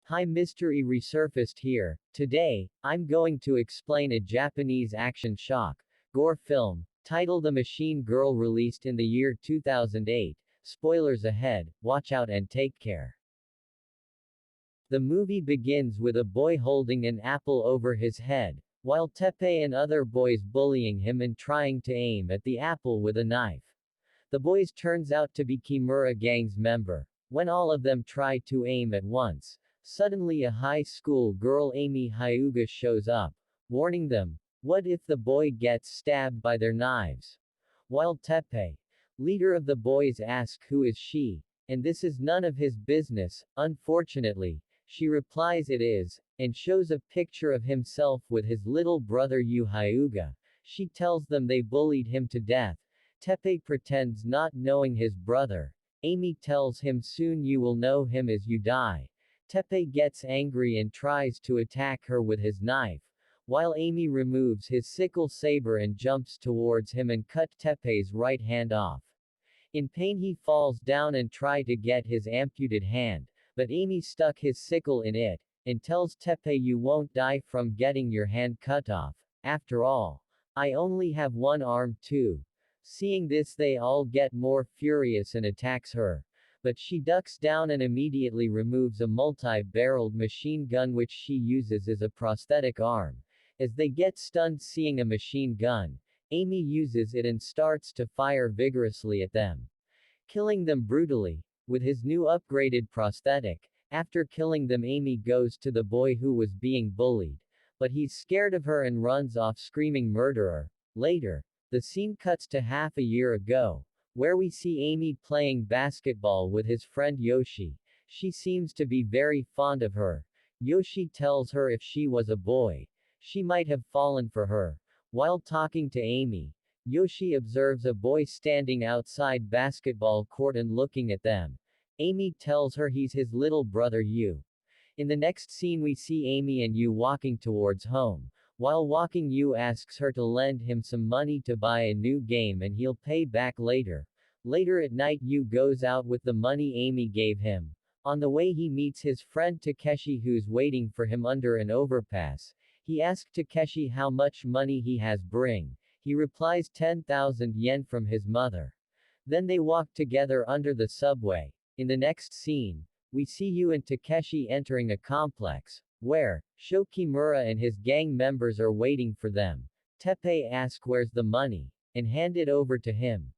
Hi, Mystery Resurfaced here. Today, I'm going to explain a Japanese action shock gore film titled The Machine Girl, released in the year 2008. Spoilers ahead, watch out and take care. The movie begins with a boy holding an apple over his head, while Teppei and other boys bullying him and trying to aim at the apple with a knife. The boys turns out to be Kimura gang's member. When all of them try to aim at once, suddenly a high school girl, Amy Hyuga, shows up, warning them, what if the boy gets stabbed by their knives? While Teppei, leader of the boys, asks who is she, and this is none of his business. Unfortunately, she replies it is, and shows a picture of himself with his little brother Yu Hyuga. She tells them they bullied him to death. Teppei pretends not knowing his brother. Amy tells him soon you will know him as you die. Teppei gets angry and tries to attack her with his knife, while Amy removes his sickle saber and jumps towards him and cut Teppei's right hand off. In pain he falls down and tries to get his amputated hand, but Amy stuck his sickle in it, and tells Teppei you won't die from getting your hand cut off. After all, I only have one arm too. Seeing this, they all get more furious and attacks her. But she ducks down and immediately removes a multi-barreled machine gun which she uses as a prosthetic arm. As they get stunned seeing a machine gun, Amy uses it and starts to fire vigorously at them, killing them brutally with his new upgraded prosthetic. After killing them, Amy goes to the boy who was being bullied, but he's scared of her and runs off screaming murderer. Later, the scene cuts to half a year ago, where we see Amy playing basketball with his friend Yoshi. She seems to be very fond of her. Yoshi tells her if she was a boy, she might have fallen for her. While talking to Amy, Yoshi observes a boy standing outside basketball court and looking at them. Amy tells her he's his little brother Yu. In the next scene we see Amy and Yu walking towards home. While walking, Yu asks her to lend him some money to buy a new game and he'll pay back later. Later at night, Yu goes out with the money Amy gave him. On the way he meets his friend Takeshi who's waiting for him under an overpass. He asks Takeshi how much money he has bring. He replies 10,000 yen from his mother. Then they walk together under the subway. In the next scene, we see Yu and Takeshi entering a complex, where Sho Kimura and his gang members are waiting for them. Teppei asks where's the money, and hand it over to him.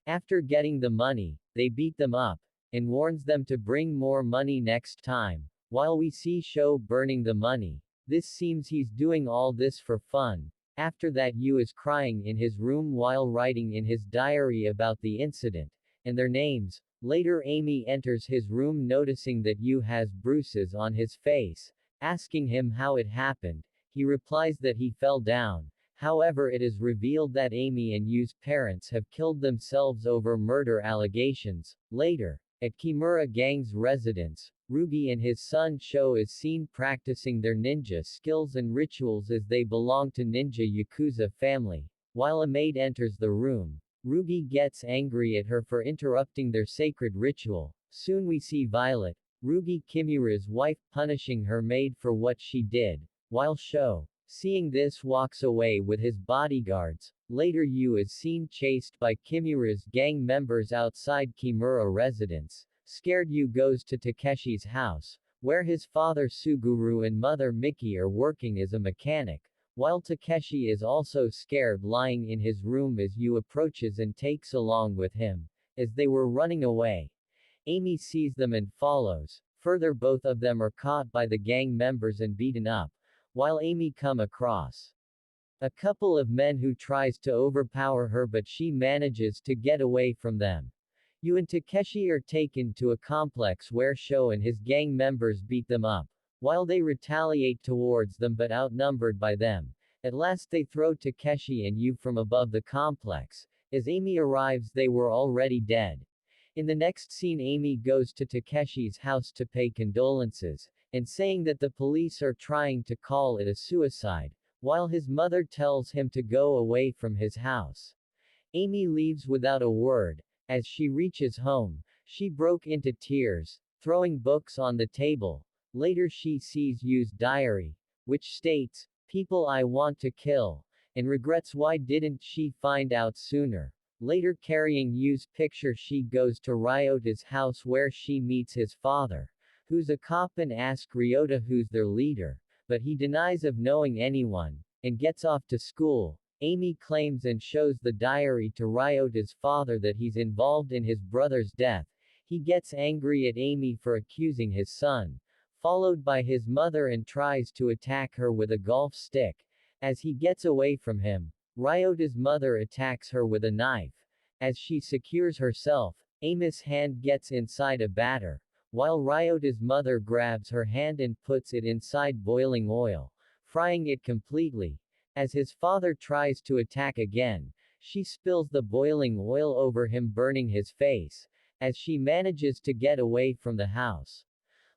After getting the money, they beat them up, and warns them to bring more money next time. While we see Sho burning the money, this seems he's doing all this for fun. After that, Yu is crying in his room while writing in his diary about the incident, and their names. Later Amy enters his room noticing that Yu has bruises on his face. Asking him how it happened, he replies that he fell down. However, it is revealed that Amy and Yu's parents have killed themselves over murder allegations. Later, at Kimura gang's residence, Rugi and his son Sho is seen practicing their ninja skills and rituals as they belong to ninja Yakuza family. While a maid enters the room, Rugi gets angry at her for interrupting their sacred ritual. Soon we see Violet, Rugi Kimura's wife, punishing her maid for what she did, while Sho, seeing this, walks away with his bodyguards. Later Yu is seen chased by Kimura's gang members outside Kimura residence. Scared, Yu goes to Takeshi's house, where his father Suguru and mother Miki are working as a mechanic, while Takeshi is also scared lying in his room as Yu approaches and takes along with him. As they were running away, Amy sees them and follows. Further, both of them are caught by the gang members and beaten up, while Amy come across a couple of men who tries to overpower her, but she manages to get away from them. Yu and Takeshi are taken to a complex where Sho and his gang members beat them up, while they retaliate towards them but outnumbered by them. At last they throw Takeshi and Yu from above the complex. As Amy arrives, they were already dead. In the next scene, Amy goes to Takeshi's house to pay condolences, and saying that the police are trying to call it a suicide, while his mother tells him to go away from his house. Amy leaves without a word. As she reaches home, she broke into tears, throwing books on the table. Later she sees Yu's diary, which states, "People I want to kill," and regrets why didn't she find out sooner. Later carrying Yu's picture she goes to Ryota's house where she meets his father, who's a cop, and asks Ryota who's their leader, but he denies of knowing anyone, and gets off to school. Amy claims and shows the diary to Ryota's father that he's involved in his brother's death. He gets angry at Amy for accusing his son, followed by his mother, and tries to attack her with a golf stick. As he gets away from him, Ryota's mother attacks her with a knife. As she secures herself, Amy's hand gets inside a batter, while Ryota's mother grabs her hand and puts it inside boiling oil, frying it completely. As his father tries to attack again, she spills the boiling oil over him, burning his face, as she manages to get away from the house.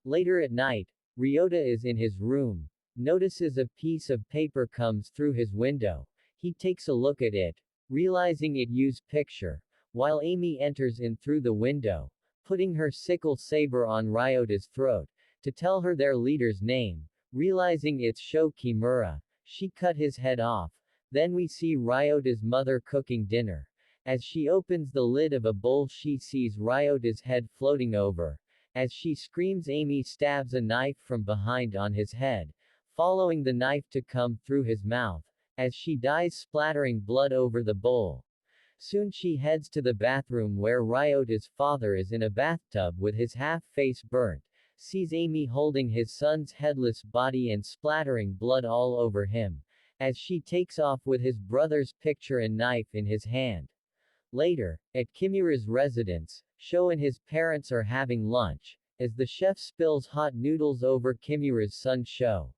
Later at night, Ryota is in his room, notices a piece of paper comes through his window. He takes a look at it, realizing it Yu's picture, while Amy enters in through the window, putting her sickle saber on Ryota's throat, to tell her their leader's name. Realizing it's Sho Kimura, she cut his head off. Then we see Ryota's mother cooking dinner. As she opens the lid of a bowl she sees Ryota's head floating over. As she screams, Amy stabs a knife from behind on his head, following the knife to come through his mouth. As she dies, splattering blood over the bowl. Soon she heads to the bathroom where Ryota's father is in a bathtub with his half-face burnt, sees Amy holding his son's headless body and splattering blood all over him, as she takes off with his brother's picture and knife in his hand. Later, at Kimura's residence, Sho and his parents are having lunch, as the chef spills hot noodles over Kimura's son Sho.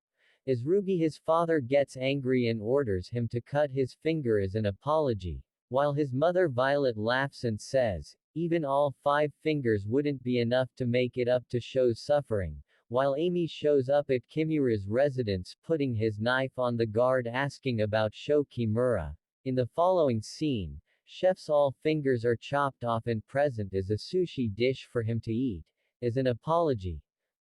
As Rugi, his father, gets angry and orders him to cut his finger as an apology, while his mother Violet laughs and says, even all 5 fingers wouldn't be enough to make it up to Sho's suffering, while Amy shows up at Kimura's residence putting his knife on the guard asking about Sho Kimura. In the following scene, Chef's all fingers are chopped off and present as a sushi dish for him to eat, as an apology.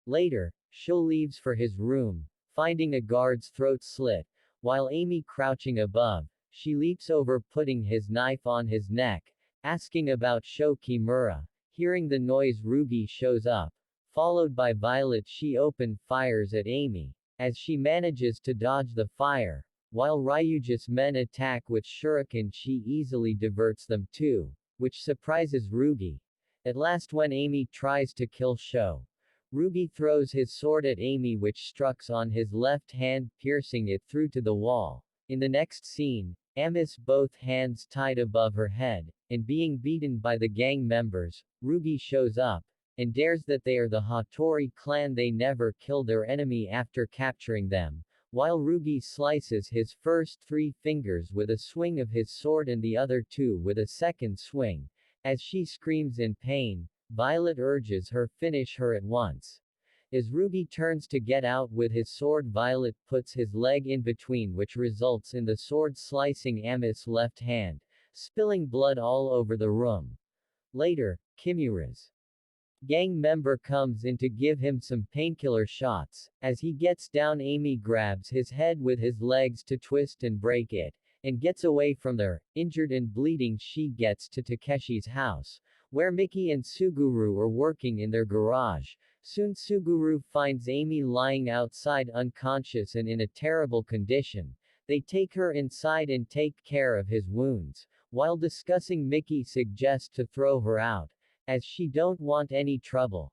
Later, Sho leaves for his room, finding a guard's throat slit, while Amy crouching above, she leaps over putting his knife on his neck, asking about Sho Kimura. Hearing the noise, Rugi shows up, followed by Violet. She open fires at Amy, as she manages to dodge the fire. While Ryuja's men attack with shuriken, she easily diverts them too, which surprises Rugi. At last, when Amy tries to kill Sho, Rugi throws his sword at Amy, which strikes on his left hand, piercing it through to the wall. In the next scene, Ami's both hands tied above her head, and being beaten by the gang members, Rugi shows up, and dares that they are the Hattori clan. They never kill their enemy after capturing them, while Rugi slices his first 3 fingers with a swing of his sword and the other 2 with a second swing. As she screams in pain, Violet urges her finish her at once. As Rugi turns to get out with his sword, Violet puts his leg in between, which results in the sword slicing Ami's left hand, spilling blood all over the room. Later, Kimura's gang member comes in to give him some painkiller shots. As he gets down, Amy grabs his head with his legs to twist and break it, and gets away from there. Injured and bleeding, she gets to Takeshi's house, where Miki and Suguru are working in their garage. Soon Suguru finds Amy lying outside unconscious and in a terrible condition. They take her inside and take care of his wounds. While discussing, Miki suggests to throw her out, as she don't want any trouble.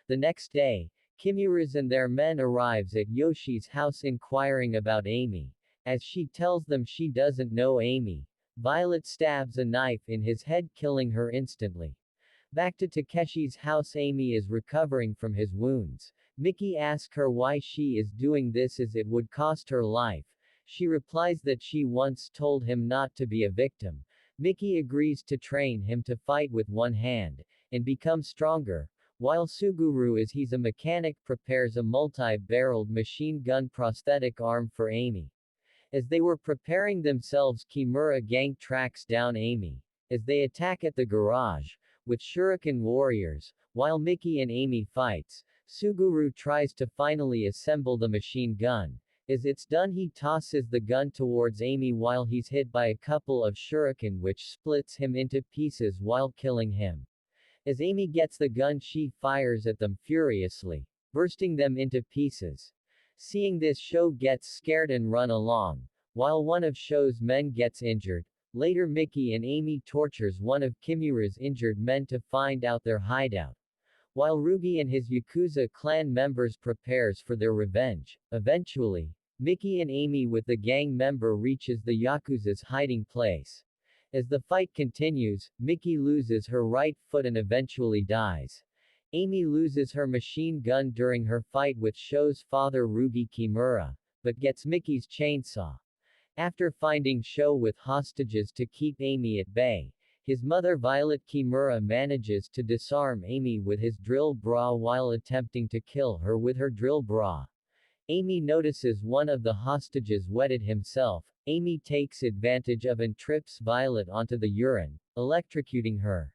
The next day, Kimura's and their men arrives at Yoshi's house inquiring about Amy. As she tells them she doesn't know Amy, Violet stabs a knife in his head, killing her instantly. Back to Takeshi's house, Amy is recovering from his wounds. Miki asks her why she is doing this as it would cost her life. She replies that she once told him not to be a victim. Miki agrees to train him to fight with one hand, and become stronger, while Suguru, as he's a mechanic, prepares a multi-barreled machine gun prosthetic arm for Amy. As they were preparing themselves, Kimura gang tracks down Amy, as they attack at the garage, with shuriken warriors. While Miki and Amy fights, Suguru tries to finally assemble the machine gun. As it's done, he tosses the gun towards Amy while he's hit by a couple of shuriken which splits him into pieces while killing him. As Amy gets the gun, she fires at them furiously, bursting them into pieces. Seeing this, Sho gets scared and run along, while one of Sho's men gets injured. Later, Mickey and Amy tortures one of Kimura's injured men to find out their hideout, while Ruby and his Yakuza clan members prepares for their revenge. Eventually, Mickey and Amy with the gang member reaches the Yakuza's hiding place. As the fight continues, Mickey loses her right foot and eventually dies. Amy loses her machine gun during her fight with Sho's father Ruby Kimura, but gets Mickey's chainsaw. After finding Sho with hostages to keep Amy at bay, his mother Violet Kimura manages to disarm Amy with his drill bra while attempting to kill her with her drill bra. Amy notices one of the hostages wetted himself. Amy takes advantage of and trips Violet onto the urine, electrocuting her.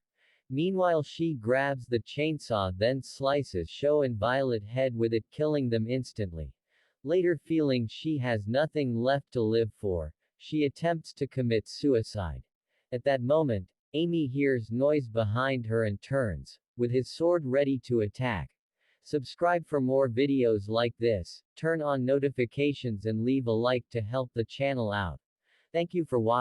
Meanwhile, she grabs the chainsaw, then slices Sho and Violet head with it, killing them instantly. Later, feeling she has nothing left to live for, she attempts to commit suicide. At that moment, Amy hears noise behind her and turns, with his sword ready to attack. Subscribe for more videos like this, turn on notifications and leave a like to help the channel out. Thank you for watching.